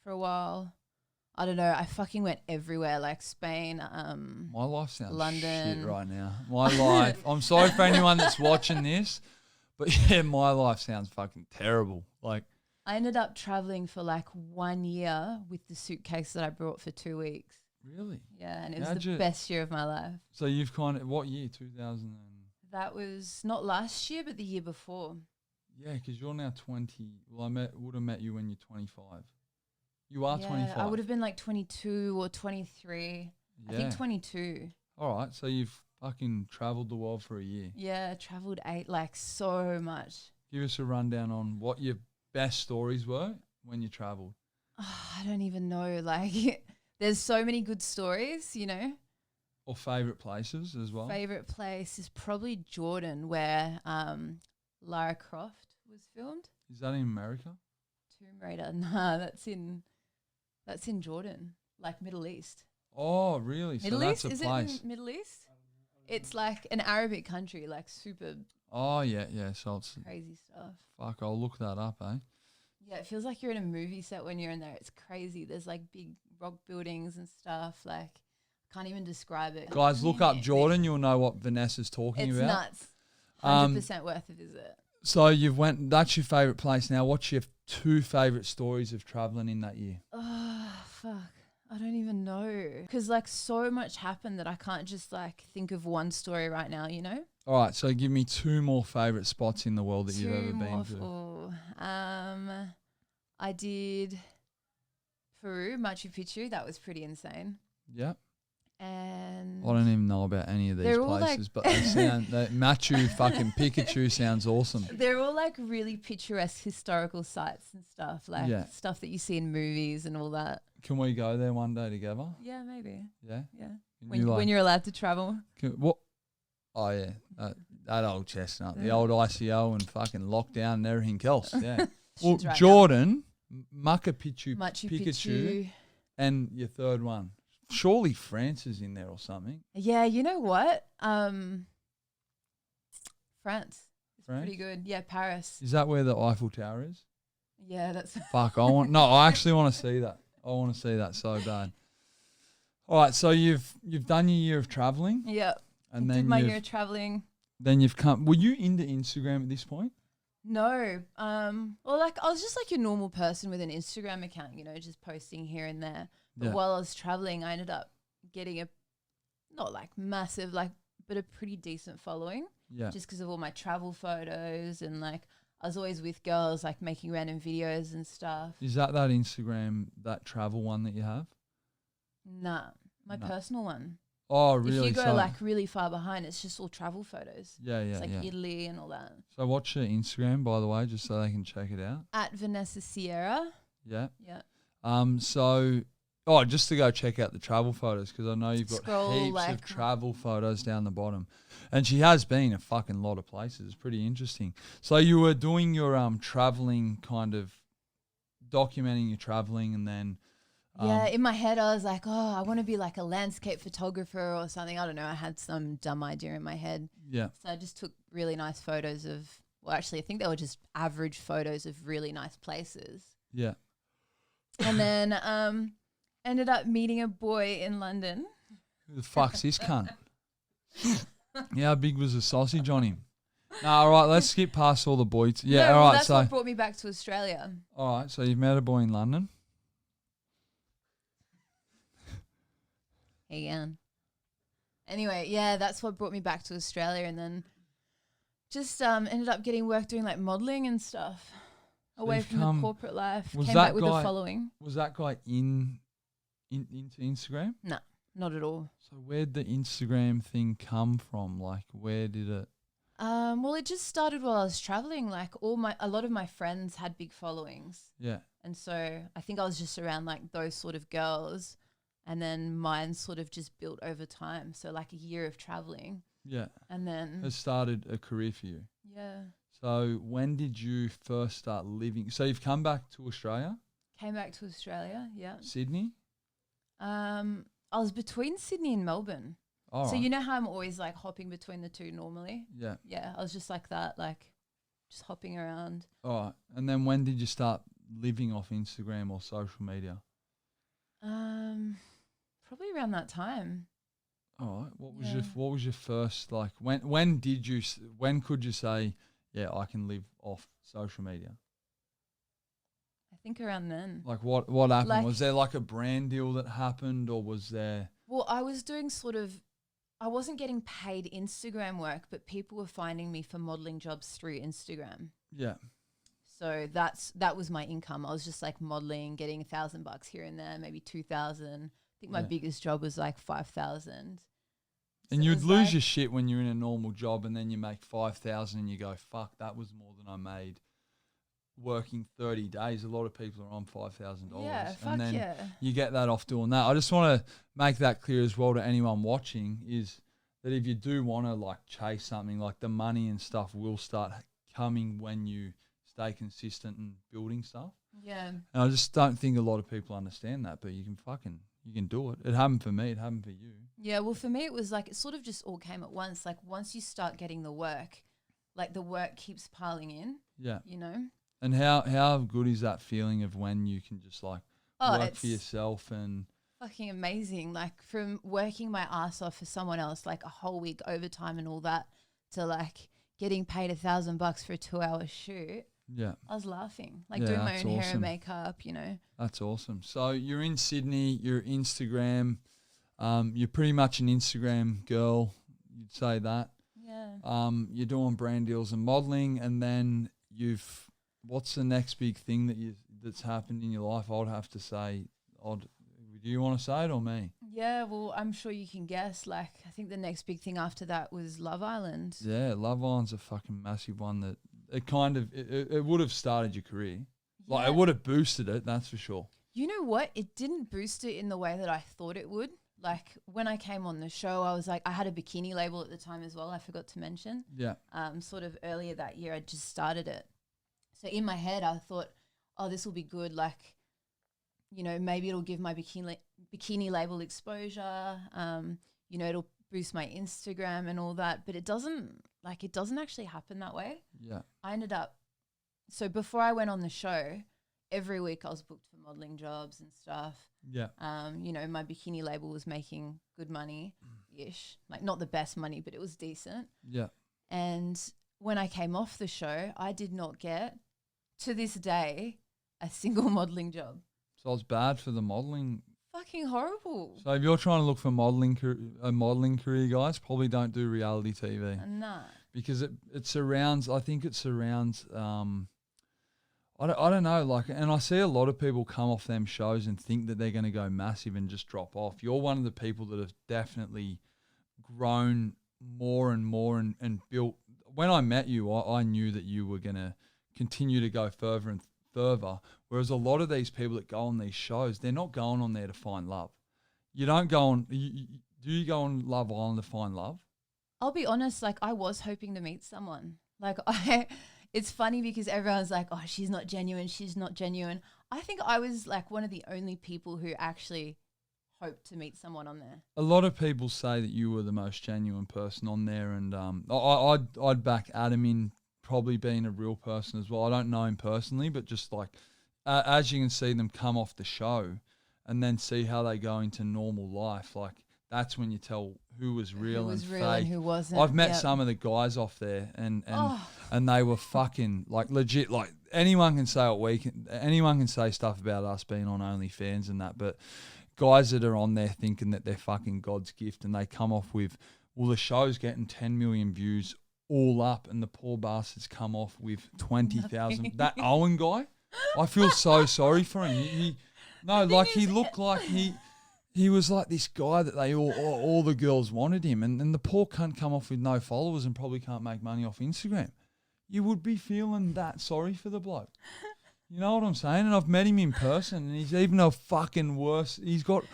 for a while. I don't know. I fucking went everywhere, like Spain. My life sounds London. shit right now. My life. I'm sorry for anyone that's watching this, but yeah, my life sounds fucking terrible. Like I ended up traveling for like 1 year with the suitcase that I brought for 2 weeks. Really? Yeah, and it was the best year of my life. So you've kind of what year? 2000. That was not last year, but the year before. Yeah, because you're now 20. Well, would have met you when you're 25. You are 25. I would have been like 22 or 23. Yeah. I think 22. All right, so you've fucking travelled the world for a year. Yeah, travelled like so much. Give us a rundown on what your best stories were when you travelled. Oh, I don't even know. Like, there's so many good stories, you know. Or favourite places as well. Favourite place is probably Jordan, where Lara Croft was filmed. Is that in America? Tomb Raider. Nah, that's in Jordan, like Middle East. Oh, really? Middle so East? that's a Is place. it in Middle East? It's like an Arabic country, like super Oh, yeah. So it's crazy stuff. fuck, I'll look that up, eh? Yeah, it feels like you're in a movie set when you're in there. It's crazy. There's like big rock buildings and stuff. Like, I can't even describe it. Guys, look up Jordan. You'll know what Vanessa's talking It's about. nuts. 100% worth a visit. So that's your favourite place. Now, what's your 2 favourite stories of travelling in that year? Oh, fuck. I don't even know. Because like so much happened that I can't just like think of one story right now, you know? All right, so give me 2 more favourite spots in the world that you've ever been to. Oh, I did Peru, Machu Picchu. That was pretty insane. Yep. And I don't even know about any of these places, but they sound Machu fucking Pikachu sounds awesome. They're all like really picturesque historical sites and stuff, like stuff that you see in movies and all that. Can we go there one day together? Yeah, maybe. Yeah? Yeah. When you're allowed to travel. What? Oh, yeah. That old chestnut. The old ICO and fucking lockdown and everything else. Yeah. Well, right Jordan, Machu Picchu, and your third one. Surely France is in there or something. Yeah, you know what? France. It's pretty good. Yeah, Paris. Is that where the Eiffel Tower is? Yeah, that's... Fuck, I actually want to see that. I want to see that so bad. All right, so you've done your year of travelling. Yeah. And did my year of travelling. then you've come. Were you into Instagram at this point? No. Well, like I was just like your normal person with an Instagram account, you know, just posting here and there. But Yeah. while I was traveling, I ended up getting a not like massive, like, but a pretty decent following. Yeah. Just because of all my travel photos and like I was always with girls, like making random videos and stuff. Is that Instagram, that travel one that you have? Nah, my personal one. Oh, really? If you go like really far behind, it's just all travel photos. Yeah, It's like Italy and all that. So what's your Instagram, by the way, just so they can check it out? At Vanessa Sierra. Yeah. Yeah. Just to go check out the travel photos, because I know you've got heaps of travel photos down the bottom. And she has been a fucking lot of places. It's pretty interesting. So you were doing your traveling, kind of documenting your traveling, and then in my head I was like, oh, I want to be like a landscape photographer or something. I don't know. I had some dumb idea in my head. Yeah. So I just took really nice photos of, well, actually, I think they were just average photos of really nice places. Yeah. And then ended up meeting a boy in London. Who the fuck's this cunt? Yeah, how big was the sausage on him? No, all right, let's skip past all the boys. Yeah, no, all right. That's what brought me back to Australia. All right, so you've met a boy in London. Again. Anyway, yeah, that's what brought me back to Australia, and then just ended up getting work doing like modelling and stuff. So away from the corporate life. Came back with a following. Was that guy into Instagram? No, not at all. So where'd the Instagram thing come from? Like, where did it? Well, it just started while I was traveling. Like a lot of my friends had big followings. Yeah. And so I think I was just around like those sort of girls, and then mine sort of just built over time. So like a year of traveling. Yeah. And then has started a career for you. Yeah. So when did you first start living? So you've come back to Australia? Came back to Australia, yeah. Sydney? I was between Sydney and Melbourne. All so right. you know how I'm always like hopping between the two normally? Yeah. Yeah, I was just like that, like just hopping around. All right. And then when did you start living off Instagram or social media? Probably around that time. All right. What was your first, like, when could you say, yeah, I can live off social media? I think around then. Like what happened? Like, was there like a brand deal that happened, or was there? Well, I was doing I wasn't getting paid Instagram work, but people were finding me for modeling jobs through Instagram. Yeah. So that was my income. I was just like modeling, getting $1,000 here and there, maybe 2,000. I think my biggest job was like 5,000. And you'd lose your shit when you're in a normal job, and then you make 5,000 and you go, fuck, that was more than I made working 30 days. A lot of people are on $5,000. Yeah, and then yeah. you get that off doing that. I just want to make that clear as well to anyone watching, is that if you do want to like chase something, like the money and stuff will start coming when you stay consistent and building stuff. Yeah. And I just don't think a lot of people understand that, but you can do it. It happened for me. It happened for you. Yeah, well, for me, it was like it sort of just all came at once. Like once you start getting the work, like the work keeps piling in. Yeah. You know? And how good is that feeling of when you can just like work for yourself and fucking amazing. Like from working my ass off for someone else, like a whole week overtime and all that, to like getting paid $1,000 for a 2-hour shoot. Yeah. I was laughing, like doing my own hair and makeup, you know. That's awesome. So you're in Sydney, you're Instagram, you're pretty much an Instagram girl, you'd say that. Yeah. You're doing brand deals and modeling, and then what's the next big thing that's happened in your life? I would have to say, do you want to say it or me? Yeah, well, I'm sure you can guess. Like, I think the next big thing after that was Love Island. Yeah, Love Island's a fucking massive one that it would have started your career. Yeah. Like, it would have boosted it, that's for sure. You know what? It didn't boost it in the way that I thought it would. Like, when I came on the show, I was like, I had a bikini label at the time as well, I forgot to mention. Yeah. Sort of earlier that year, I just started it. So in my head, I thought, oh, this will be good. Like, you know, maybe it'll give my bikini label exposure. You know, it'll boost my Instagram and all that. But it doesn't actually happen that way. Yeah. I ended up, so before I went on the show, every week I was booked for modeling jobs and stuff. Yeah. You know, my bikini label was making good money-ish. Like, not the best money, but it was decent. Yeah. And when I came off the show, I did not get, to this day, a single modeling job. So it's bad for the modeling. Fucking horrible. So if you're trying to look for a modeling career, guys, probably don't do reality TV. Nah. Because it surrounds, I think it surrounds, I don't know, like, and I see a lot of people come off them shows and think that they're going to go massive and just drop off. You're one of the people that have definitely grown more and more and built. When I met you, I knew that you were going to continue to go further and further, whereas a lot of these people that go on these shows, they're not going on there to find love. You don't go on, do you go on Love Island to find love? I'll be honest, like I was hoping to meet someone. Like it's funny because everyone's like, oh, she's not genuine. I think I was like one of the only people who actually hoped to meet someone on there. A lot of people say that you were the most genuine person on there, and I'd back Adam in probably being a real person as well. I don't know him personally, but just like as you can see them come off the show and then see how they go into normal life, like that's when you tell who was real and fake. And who wasn't. I've met some of the guys off there, and they were fucking like legit. Like anyone can say anyone can say stuff about us being on OnlyFans and that, but guys that are on there thinking that they're fucking God's gift, and they come off with, well, the show's getting 10 million views all up, and the poor bastards come off with 20,000. That Owen guy, I feel so sorry for him. He looked like he was like this guy that they all the girls wanted him, and the poor cunt come off with no followers and probably can't make money off Instagram. You would be feeling that sorry for the bloke. You know what I'm saying? And I've met him in person, and he's even a fucking worse. He's got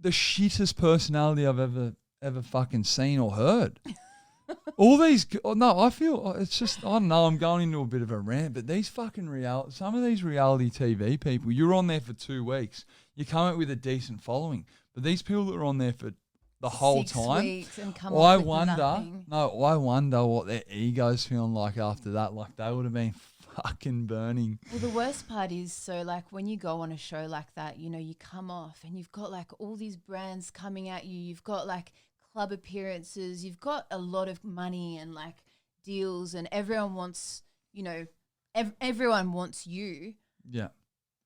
the shittest personality I've ever fucking seen or heard. All these, I feel it's just, I don't know, I'm going into a bit of a rant, but these fucking some of these reality TV people, you're on there for 2 weeks, you come out with a decent following, but these people that are on there for the whole 6 time, weeks and come I off with wonder, nothing. I wonder what their ego's feeling like after that. Like they would have been fucking burning. Well, the worst part is, so like when you go on a show like that, you know, you come off and you've got like all these brands coming at you. You've got like club appearances. You've got a lot of money and like deals, and everyone wants, you know, everyone wants you. Yeah.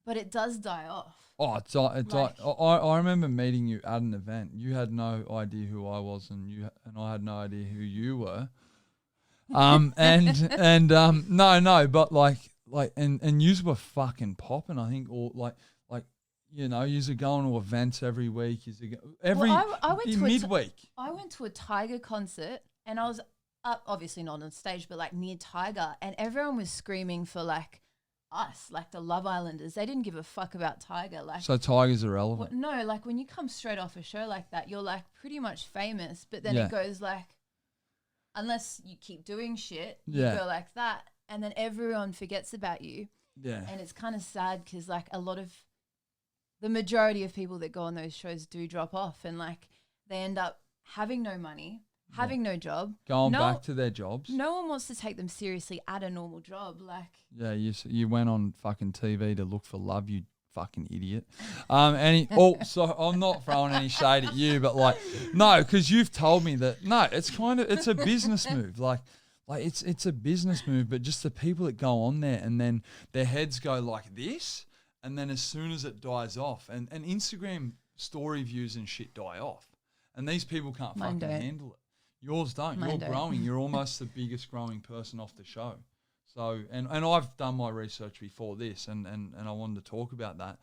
But it does die off. Oh, I remember meeting you at an event. You had no idea who I was, and I had no idea who you were. No, but and yous were fucking popping. I think all like you know, yous are going to events every week. I went to midweek. I went to a Tiger concert, and I was up, obviously not on stage, but like near Tiger, and everyone was screaming for like us, like the Love Islanders. They didn't give a fuck about Tiger. Like, so Tiger's irrelevant. No, like when you come straight off a show like that, you're like pretty much famous, but then it goes like, unless you keep doing shit, you go like that, and then everyone forgets about you. Yeah. And it's kind of sad because like the majority of people that go on those shows do drop off, and like they end up having no money, having no job, going back to their jobs. No one wants to take them seriously at a normal job. Like, yeah, you went on fucking TV to look for love, you fucking idiot. So I'm not throwing any shade at you, but like, no, because you've told me that, no, it's a business move. Like it's a business move, but just the people that go on there and then their heads go like this, and then as soon as it dies off, and Instagram story views and shit die off, and these people can't fucking handle it. Yours don't. You're growing. You're almost the biggest growing person off the show. So, and I've done my research before this, and I wanted to talk about that.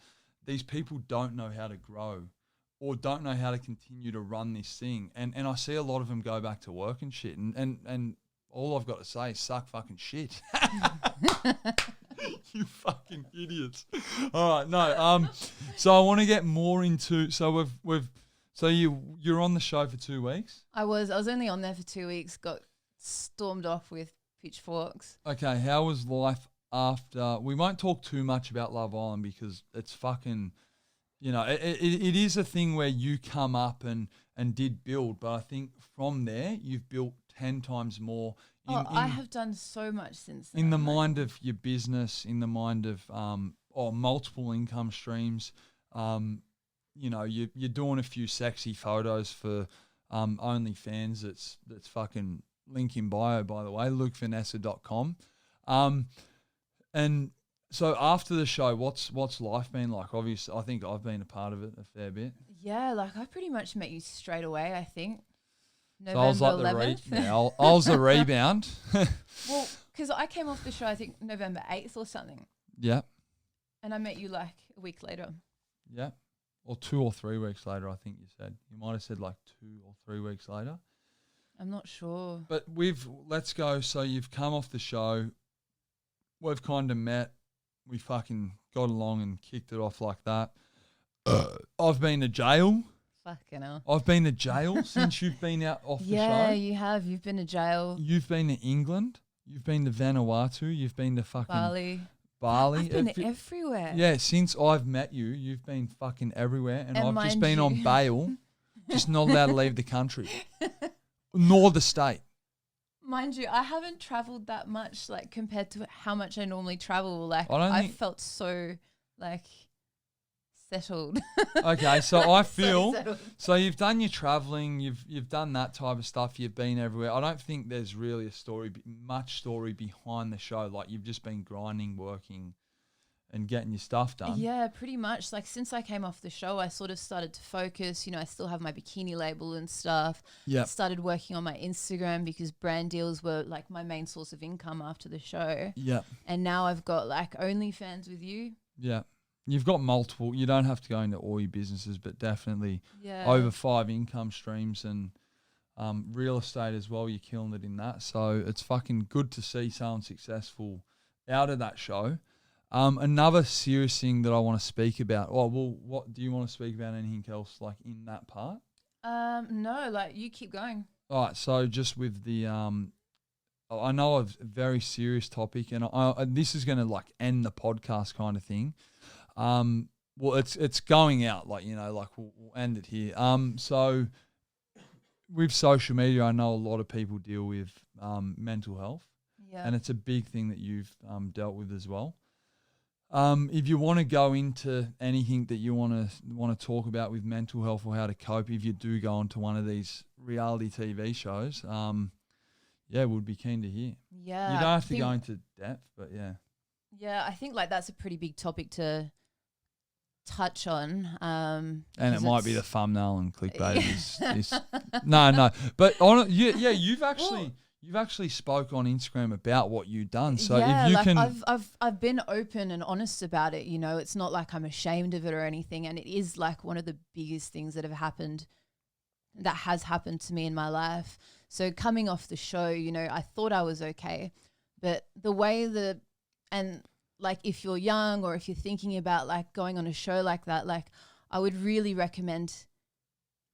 These people don't know how to grow or don't know how to continue to run this thing. And I see a lot of them go back to work and shit. And all I've got to say is suck fucking shit. You fucking idiots. All right, no. So I want to get more into, so you're on the show for 2 weeks? I was only on there for 2 weeks, got stormed off with pitchforks. Okay, how was life after? We won't talk too much about Love Island because it's fucking, you know, it is a thing where you come up and did build, but I think from there you've built 10 times more. I have done so much since then. In the mind of your business, in the mind of multiple income streams. You know, you're doing a few sexy photos for OnlyFans. That's fucking link in bio, by the way, lukevanessa.com. And so after the show, what's life been like? Obviously, I think I've been a part of it a fair bit. Yeah, like I pretty much met you straight away, I think. So I was November like 11th. I was the rebound. Well, because I came off the show, I think November 8th or something. Yeah. And I met you like a week later. Yeah. Or 2 or 3 weeks later, I think you said. You might have said like 2 or 3 weeks later. I'm not sure. But let's go. So you've come off the show. We've kind of met. We fucking got along and kicked it off like that. I've been to jail. Fucking hell. I've been to jail since you've been out off the show. Yeah, you have. You've been to jail. You've been to England. You've been to Vanuatu. You've been to fucking Bali. Bali. I've been everywhere. Yeah, since I've met you, you've been fucking everywhere. And I've just been you. on bail, just not allowed to leave the country. Nor the state. Mind you, I haven't traveled that much, like compared to how much I normally travel. Like I felt so like settled. Okay, so I feel settled. so you've done your traveling, you've done that type of stuff, you've been everywhere. I don't think there's really much story behind the show. Like you've just been grinding, working, and getting your stuff done. Yeah, pretty much. Like since I came off the show, I sort of started to focus. You know, I still have my bikini label and stuff. Yeah. Started working on my Instagram because brand deals were like my main source of income after the show. Yeah. And now I've got like OnlyFans with you. Yeah. You've got multiple. You don't have to go into all your businesses, but definitely over 5 income streams and real estate as well. You're killing it in that. So it's fucking good to see someone successful out of that show. Another serious thing that I want to speak about. Oh, well, what do you want to speak about? Anything else like in that part? No, like you keep going. All right. So just with the, I know a very serious topic, and this is going to like end the podcast kind of thing. Well, it's going out like, you know, like we'll end it here. So with social media, I know a lot of people deal with mental health, and it's a big thing that you've dealt with as well. If you want to go into anything that you want to talk about with mental health or how to cope, if you do go onto one of these reality TV shows, would be keen to hear. Yeah, you don't have to go into depth, but yeah. Yeah, I think like that's a pretty big topic to touch on. And it might be the thumbnail and clickbait. No, but you've actually. You've actually spoke on Instagram about what you've done. So if you can, I've been open and honest about it. You know, it's not like I'm ashamed of it or anything. And it is like one of the biggest things that has happened to me in my life. So coming off the show, you know, I thought I was okay, but the way and like if you're young or if you're thinking about like going on a show like that, like I would really recommend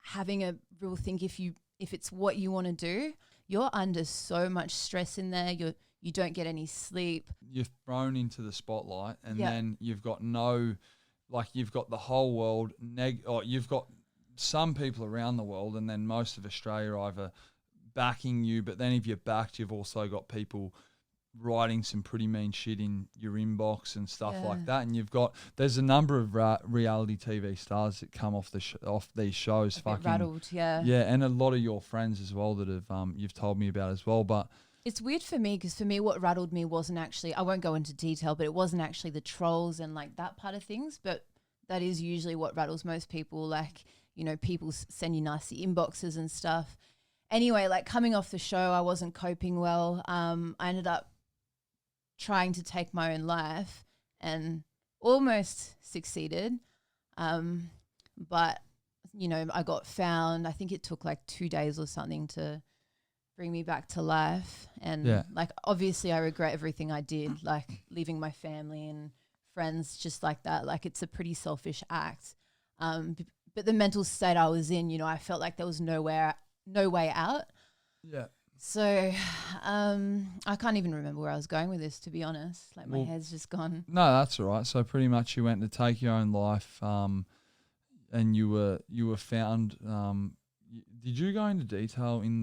having a real think if it's what you want to do. You're under so much stress in there. You don't get any sleep. You're thrown into the spotlight, and then you've got you've got the whole world you've got some people around the world, and then most of Australia either backing you, but then if you're backed, you've also got people writing some pretty mean shit in your inbox and stuff like that. And there's a number of reality TV stars that come off off these shows fucking rattled, and a lot of your friends as well that have you've told me about as well. But it's weird for me because for me what rattled me wasn't actually, I won't go into detail, but it wasn't actually the trolls and like that part of things, but that is usually what rattles most people. Like, you know, people send you nasty inboxes and stuff. Anyway, like coming off the show, I wasn't coping well. I ended up trying to take my own life and almost succeeded. But, you know, I got found. I think it took like 2 days or something to bring me back to life. And like, obviously I regret everything I did, like leaving my family and friends just like that. Like it's a pretty selfish act. But the mental state I was in, you know, I felt like there was no way out. Yeah. So I can't even remember where I was going with this, to be honest. Like my head's just gone. No, that's all right. So pretty much you went to take your own life and you were found. Did you go into detail in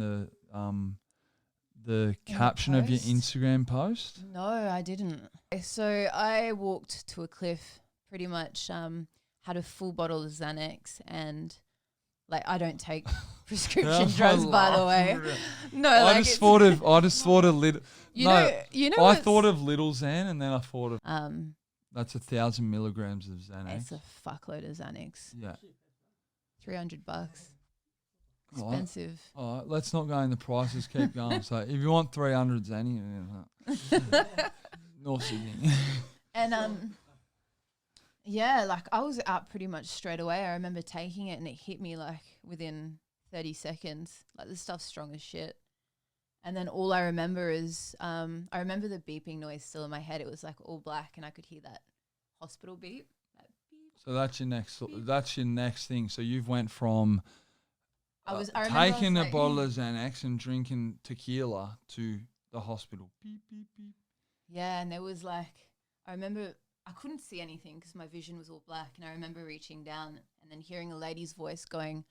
the caption of your Instagram post? No, I didn't. So I walked to a cliff, pretty much had a full bottle of Xanax and Like, I don't take prescription drugs, by the way. No, I just thought of little. You no, know. I thought of little Xan, and then I thought of um, that's 1,000 milligrams of Xanax. it's a fuckload of Xanax. Yeah, $300. All right. Expensive. All right, let's not go in the prices. Keep going. So if you want 300 Xanny, North Sydney. And yeah, like I was out pretty much straight away. I remember taking it and it hit me like within 30 seconds. Like this stuff's strong as shit. And then all I remember is I remember the beeping noise still in my head. It was like all black and I could hear that hospital beep. That beep. So that's your next. That's your next thing. So you've went from taking a bottle of Xanax and drinking tequila to the hospital. Beep beep beep. Yeah, and there was like I remember I couldn't see anything because my vision was all black, and I remember reaching down and then hearing a lady's voice going,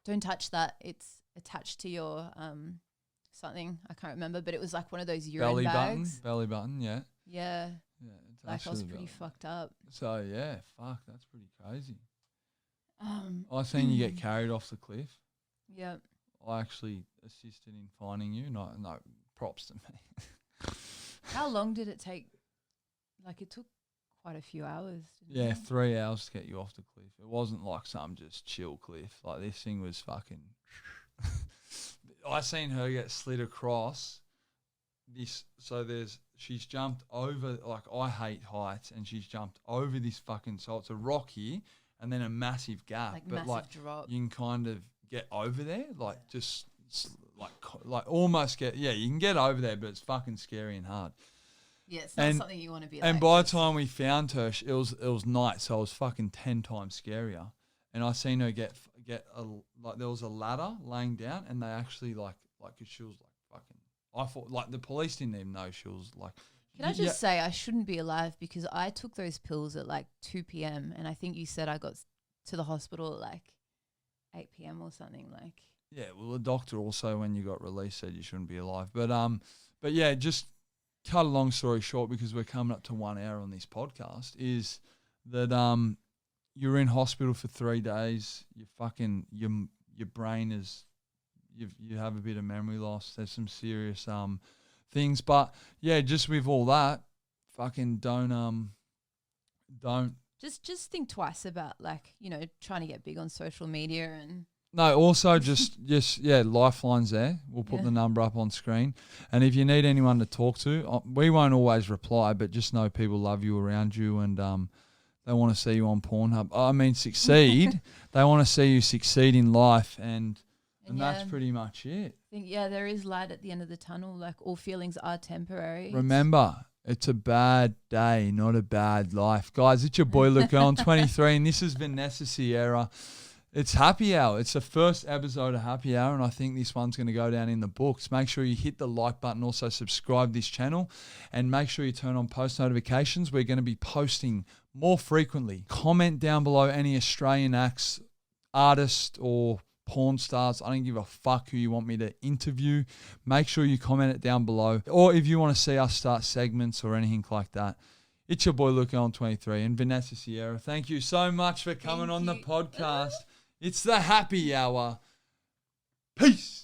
"Don't touch that. It's attached to your something. I can't remember, but it was like one of those urine bags. Belly button, yeah. Yeah. Yeah, it's Like I was actually pretty fucked up. So yeah, fuck, that's pretty crazy. I seen you get carried off the cliff. Yep. I actually assisted in finding you. No, props to me. How long did it take? Like it took quite a few hours. Yeah, it? 3 hours to get you off the cliff. It wasn't like some just chill cliff. Like this thing was fucking. I seen her get slid across this. So she's jumped over. Like I hate heights, and she's jumped over this fucking. So it's a rock here, and then a massive gap. Like but massive like drop. you can kind of get over there, like just like almost get. Yeah, you can get over there, but it's fucking scary and hard. Yeah, it's not something you want to be. And like by the time we found her, it was night, so it was fucking 10 times scarier. And I seen her get there was a ladder laying down, and they actually like 'cause she was like fucking. I thought like the police didn't even know she was like. Can I just say I shouldn't be alive because I took those pills at like 2 p.m. and I think you said I got to the hospital at like 8 p.m. or something like. Yeah, well, the doctor also when you got released said you shouldn't be alive, but yeah, just. Cut a long story short, because we're coming up to 1 hour on this podcast, is that you're in hospital for 3 days. You fucking your brain is you have a bit of memory loss. There's some serious things, but yeah, just with all that, fucking don't just think twice about like trying to get big on social media and. No, also just Lifeline's there. We'll put the number up on screen. And if you need anyone to talk to, we won't always reply, but just know people love you around you and they want to see you on Pornhub. I mean, succeed. They want to see you succeed in life and that's pretty much it. I think, there is light at the end of the tunnel. Like all feelings are temporary. Remember, it's a bad day, not a bad life. Guys, it's your boy Luke on 23 and this is Vanessa Sierra. It's Happy Hour. It's the first episode of Happy Hour, and I think this one's going to go down in the books. Make sure you hit the like button, also subscribe this channel, and make sure you turn on post notifications. We're going to be posting more frequently. Comment down below any Australian acts, artists, or porn stars. I don't give a fuck who you want me to interview. Make sure you comment it down below. Or if you want to see us start segments or anything like that. It's your boy Luke on 23 and Vanessa Sierra. Thank you so much for coming on the podcast. It's the Happy Hour. Peace.